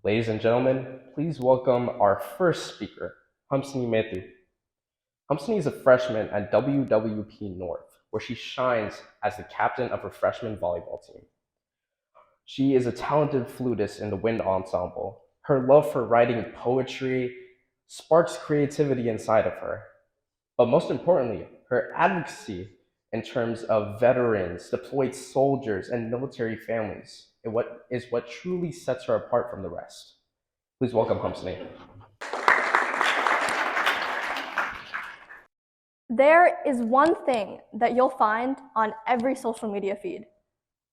Ladies and gentlemen, please welcome our first speaker, Hamsini Metu. Hamsini is a freshman at WWP North, where she shines as the captain of her freshman volleyball team. She is a talented flutist in the wind ensemble. Her love for writing poetry sparks creativity inside of her. But most importantly, her advocacy in terms of veterans, deployed soldiers, and military families is what truly sets her apart from the rest. Please welcome Hamsini. There is one thing that you'll find on every social media feed,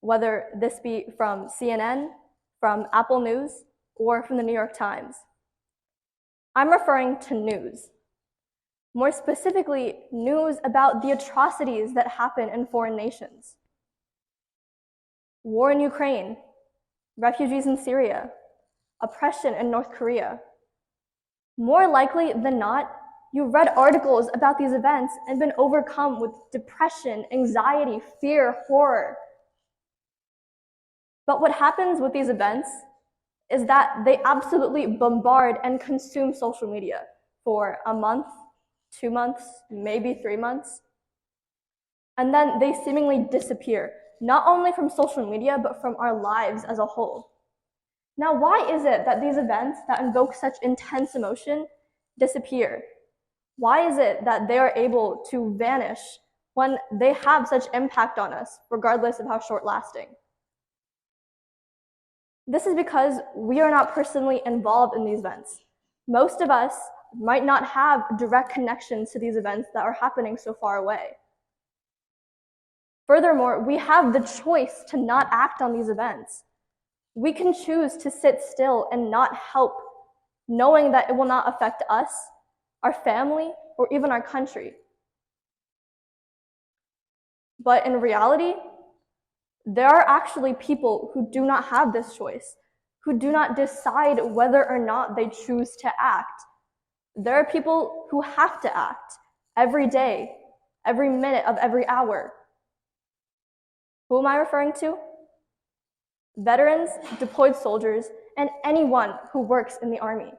whether this be from CNN, from Apple News, or from the New York Times. I'm referring to news. More specifically, news about the atrocities that happen in foreign nations. War in Ukraine, refugees in Syria, oppression in North Korea. More likely than not, you've read articles about these events and been overcome with depression, anxiety, fear, horror. But what happens with these events is that they absolutely bombard and consume social media for a month, 2 months, maybe 3 months. And then they seemingly disappear, not only from social media, but from our lives as a whole. Now, why is it that these events that invoke such intense emotion disappear? Why is it that they are able to vanish when they have such impact on us, regardless of how short-lasting? This is because we are not personally involved in these events. Most of us might not have direct connections to these events that are happening so far away. Furthermore, we have the choice to not act on these events. We can choose to sit still and not help, knowing that it will not affect us, our family, or even our country. But in reality, there are actually people who do not have this choice, who do not decide whether or not they choose to act. There are people who have to act every day, every minute of every hour. Who am I referring to? Veterans, deployed soldiers, and anyone who works in the Army.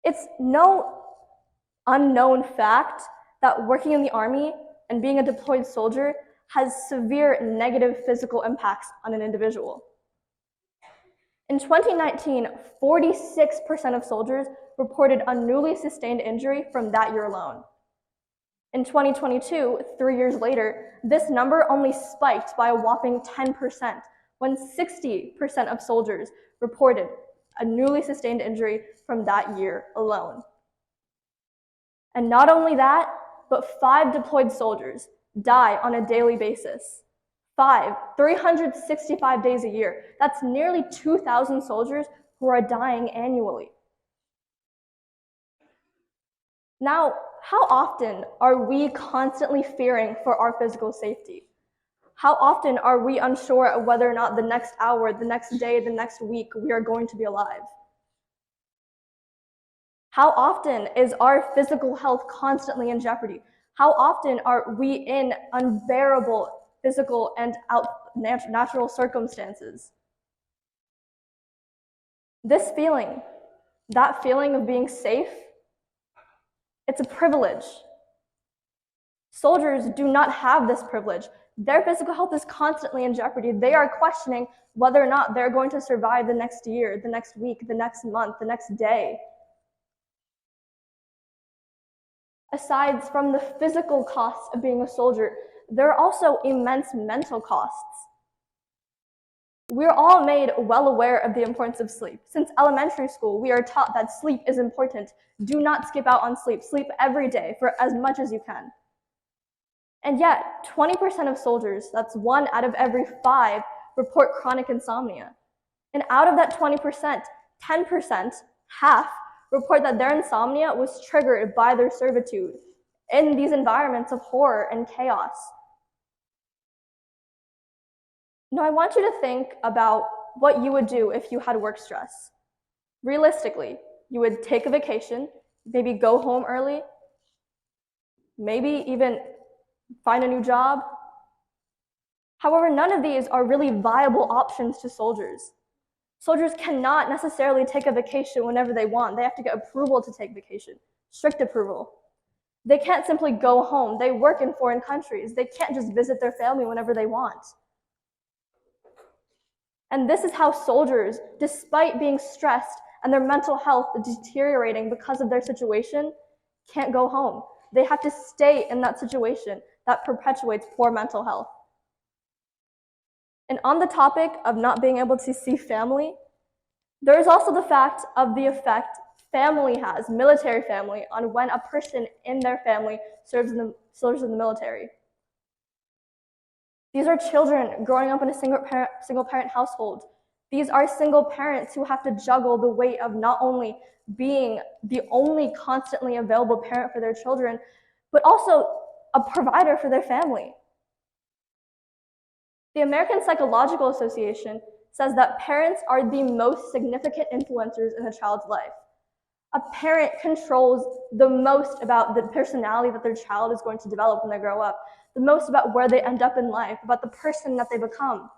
It's no unknown fact that working in the Army and being a deployed soldier has severe negative physical impacts on an individual. In 2019, 46% of soldiers reported a newly sustained injury from that year alone. In 2022, 3 years later, this number only spiked by a whopping 10%, when 60% of soldiers reported a newly sustained injury from that year alone. And not only that, but 5 deployed soldiers die on a daily basis. 5, 365 days a year. That's nearly 2,000 soldiers who are dying annually. Now, how often are we constantly fearing for our physical safety? How often are we unsure of whether or not the next hour, the next day, the next week, we are going to be alive? How often is our physical health constantly in jeopardy? How often are we in unbearable physical and natural circumstances? This feeling, that feeling of being safe, it's a privilege. Soldiers do not have this privilege. Their physical health is constantly in jeopardy. They are questioning whether or not they're going to survive the next year, the next week, the next month, the next day. Aside from the physical costs of being a soldier, there are also immense mental costs. We're all made well aware of the importance of sleep. Since elementary school, we are taught that sleep is important. Do not skip out on sleep. Sleep every day for as much as you can. And yet, 20% of soldiers, that's 1 out of every 5, report chronic insomnia. And out of that 20%, 10%, half, report that their insomnia was triggered by their servitude in these environments of horror and chaos. Now, I want you to think about what you would do if you had work stress. Realistically, you would take a vacation, maybe go home early, maybe even find a new job. However, none of these are really viable options to soldiers. Soldiers cannot necessarily take a vacation whenever they want. They have to get approval to take vacation, strict approval. They can't simply go home. They work in foreign countries. They can't just visit their family whenever they want. And this is how soldiers, despite being stressed and their mental health deteriorating because of their situation, can't go home. They have to stay in that situation that perpetuates poor mental health. And on the topic of not being able to see family, there is also the fact of the effect family has, military family, on when a person in their family serves in the military. These are children growing up in a single parent household. These are single parents who have to juggle the weight of not only being the only constantly available parent for their children, but also a provider for their family. The American Psychological Association says that parents are the most significant influencers in a child's life. A parent controls the most about the personality that their child is going to develop when they grow up, the most about where they end up in life, about the person that they become.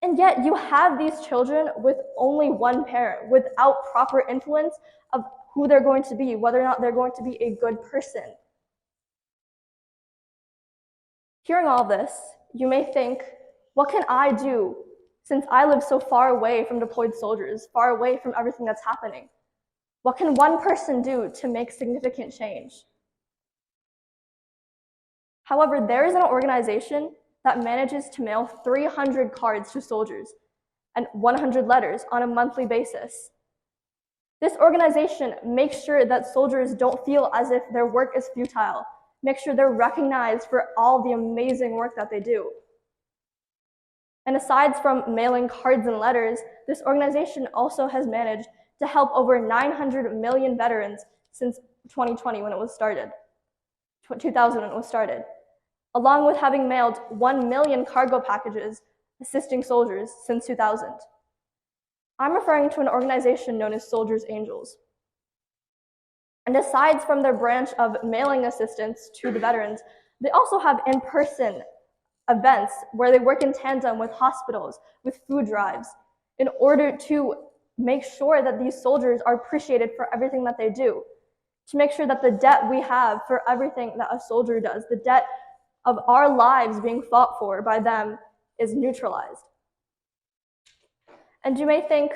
And yet you have these children with only one parent, without proper influence of who they're going to be, whether or not they're going to be a good person. Hearing all this, you may think, what can I do since I live so far away from deployed soldiers, far away from everything that's happening? What can one person do to make significant change? However, there is an organization that manages to mail 300 cards to soldiers and 100 letters on a monthly basis. This organization makes sure that soldiers don't feel as if their work is futile, make sure they're recognized for all the amazing work that they do. And aside from mailing cards and letters, this organization also has managed to help over 900 million veterans since 2020 when it was started, 2000 when it was started, along with having mailed 1 million cargo packages assisting soldiers since 2000. I'm referring to an organization known as Soldiers Angels. And aside from their branch of mailing assistance to the veterans, they also have in-person events where they work in tandem with hospitals, with food drives, in order to make sure that these soldiers are appreciated for everything that they do, to make sure that the debt we have for everything that a soldier does, the debt of our lives being fought for by them, is neutralized. And you may think,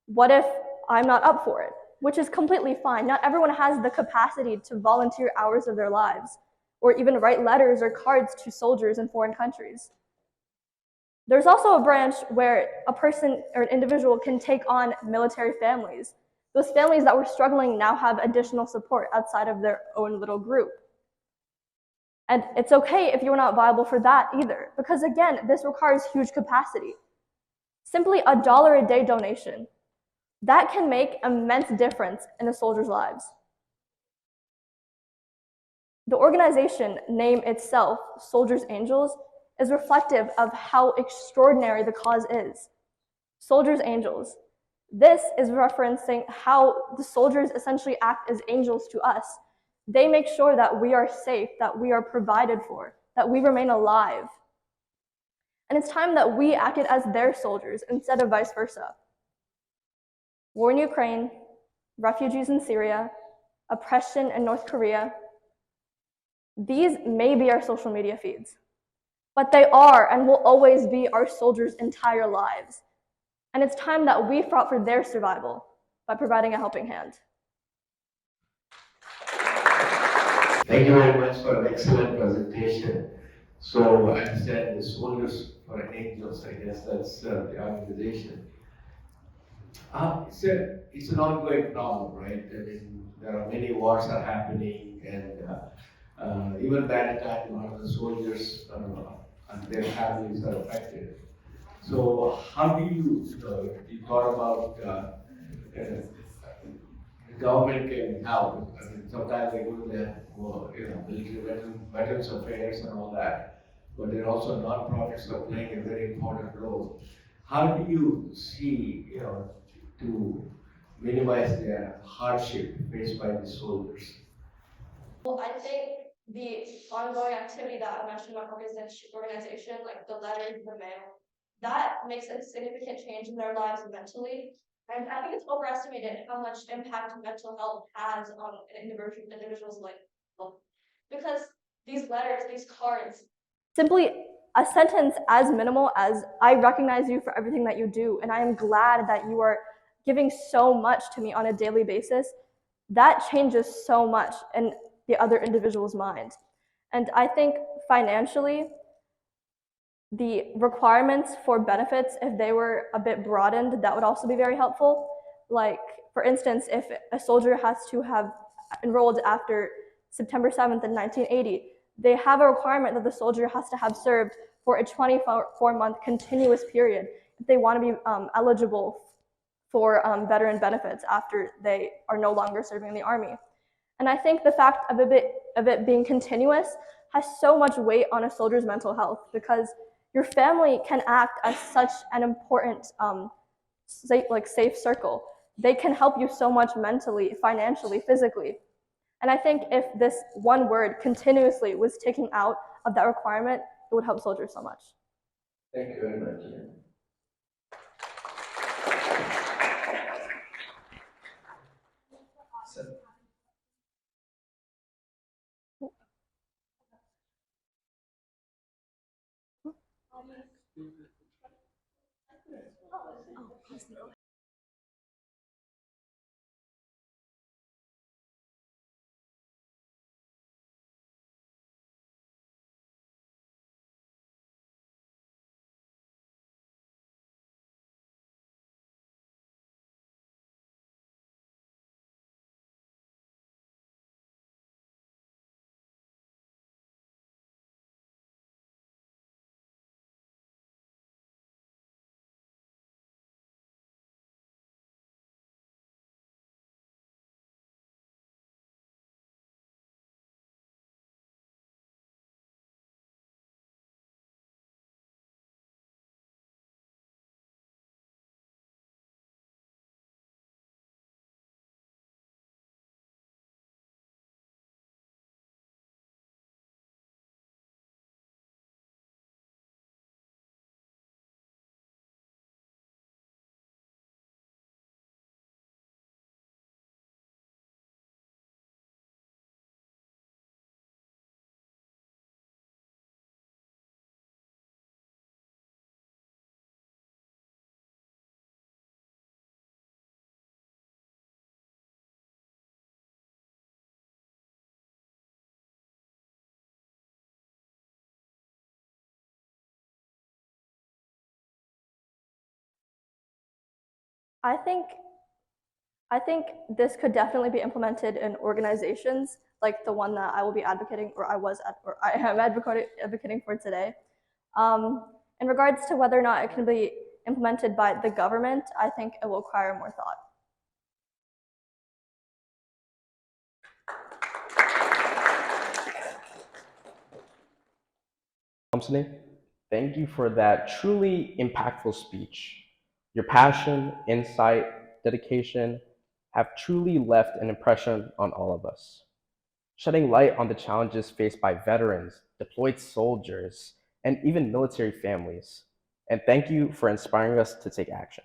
what if I'm not up for it? Which is completely fine. Not everyone has the capacity to volunteer hours of their lives, or even write letters or cards to soldiers in foreign countries. There's also a branch where a person or an individual can take on military families. Those families that were struggling now have additional support outside of their own little group. And it's okay if you're not viable for that either, because again, this requires huge capacity. Simply $1 a day donation, that can make immense difference in a soldier's lives. The organization name itself, Soldiers Angels, is reflective of how extraordinary the cause is. Soldiers Angels. This is referencing how the soldiers essentially act as angels to us. They make sure that we are safe, that we are provided for, that we remain alive. And it's time that we acted as their soldiers instead of vice versa. War in Ukraine, refugees in Syria, oppression in North Korea. These may be our social media feeds, but they are and will always be our soldiers' entire lives. And it's time that we fought for their survival by providing a helping hand. Thank you very much for an excellent presentation. So I understand the Soldiers for Angels, I guess that's the organization. It's an ongoing problem, right? I mean, there are many wars are happening, and even by the time a lot of the soldiers and their families are affected. So how do you thought about the government can help? I mean, sometimes they go to the military veterans affairs and all that, but there are also non-profits are playing a very important role. How do you see, to minimize their hardship faced by the soldiers? Well, I think the ongoing activity that I mentioned about organization, like the letters, the mail, that makes a significant change in their lives mentally. And I think it's overestimated how much impact mental health has on an individual's life. Because these letters, these cards, simply a sentence as minimal as "I recognize you for everything that you do, and I am glad that you are giving so much to me on a daily basis," that changes so much in the other individual's mind. And I think financially, the requirements for benefits, if they were a bit broadened, that would also be very helpful. Like, for instance, if a soldier has to have enrolled after September 7th in 1980, they have a requirement that the soldier has to have served for a 24-month continuous period if they want to be eligible for veteran benefits after they are no longer serving in the Army. And I think the fact of it being continuous has so much weight on a soldier's mental health, because your family can act as such an important safe circle. They can help you so much mentally, financially, physically. And I think if this one word continuously was taken out of that requirement, it would help soldiers so much. Thank you very much. I think this could definitely be implemented in organizations like the one that I will be advocating, or I am advocating for today. In regards to whether or not it can be implemented by the government, I think it will require more thought. Councilman, thank you for that truly impactful speech. Your passion, insight, dedication have truly left an impression on all of us, shedding light on the challenges faced by veterans, deployed soldiers, and even military families. And thank you for inspiring us to take action.